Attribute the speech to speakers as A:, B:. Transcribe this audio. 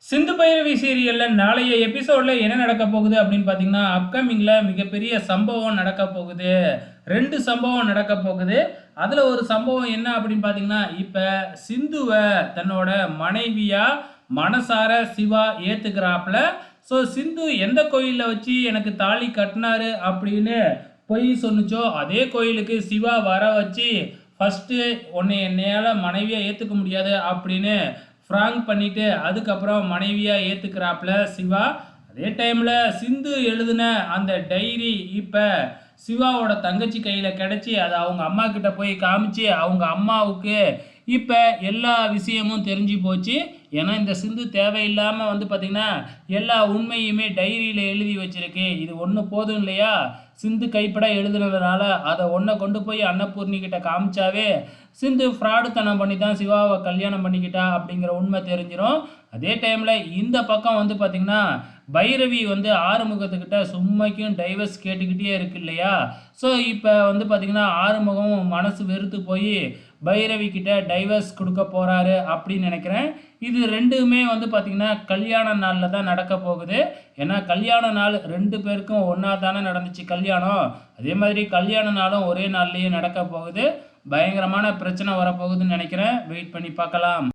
A: சிந்து பைரவி சீரியல்ல நாளைய எபிசோட்ல என்ன நடக்க போகுது அப்படின்னு பார்த்தீங்கன்னா, அப்கமிங்ல மிகப்பெரிய சம்பவம் நடக்க போகுது. 2 சம்பவம் நடக்க போகுது. அதுல ஒரு சம்பவம் என்ன அப்படின்னு பார்த்தீங்கன்னா, இப்ப சிந்துவ தன்னோட மனைவியா மனசார சிவா ஏத்துக்கிறாப்ல. சிந்து எந்த கோயில்ல வச்சு எனக்கு தாலி கட்டினாரு அப்படின்னு பொய் சொன்னுச்சோ, அதே கோயிலுக்கு சிவா வர வச்சு ஃபர்ஸ்ட்டு உன்னை என்னையால மனைவியா ஏத்துக்க முடியாது அப்படின்னு ஃப்ராங்க் பண்ணிட்டு அதுக்கப்புறம் மனைவியா ஏத்துக்கிறாப்ல சிவா. அதே டைம்ல சிந்து எழுதின அந்த டைரி இப்ப சிவாவோட தங்கச்சி கையில கிடைச்சி அதை அவங்க அம்மா கிட்ட போய் காமிச்சு அவங்க அம்மாவுக்கு இப்ப எல்லா விஷயமும் தெரிஞ்சு போச்சு. ஏன்னா இந்த சிந்து தேவையில்லாம பார்த்தீங்கன்னா எல்லா உண்மையுமே டைரியில எழுதி வச்சிருக்கு. இது ஒன்று போதும் இல்லையா? சிந்து கைப்பட எழுதுனதுனால அதை ஒன்றை கொண்டு போய் அன்னபூர்ணி கிட்ட காமிச்சாவே சிந்து ஃப்ராடுத்தனம் பண்ணி தான் சிவாவை கல்யாணம் பண்ணிக்கிட்டா அப்படிங்கிற உண்மை தெரிஞ்சிடும். அதே டைமில் இந்த பக்கம் பார்த்தீங்கன்னா பைரவி ஆறுமுகத்துக்கிட்ட சும்மைக்கும் டைவர்ஸ் கேட்டுக்கிட்டே இருக்கு இல்லையா? இப்போ பார்த்தீங்கன்னா ஆறுமுகம் மனசு வெறுத்து போய் பைரவி கிட்ட டைவர்ஸ் கொடுக்க போகிறாரு அப்படின்னு நினைக்கிறேன். இது ரெண்டுமே பார்த்தீங்கன்னா கல்யாண நாளில் தான் நடக்க போகுது. ஏன்னா கல்யாண நாள் 2 பேருக்கும் ஒன்றா தானே நடந்துச்சு கல்யாணம். அதே மாதிரி கல்யாண நாளும் ஒரே நாள்லேயே நடக்க போகுது. பயங்கரமான பிரச்சனை வரப்போகுதுன்னு நினைக்கிறேன். வெயிட் பண்ணி பார்க்கலாம்.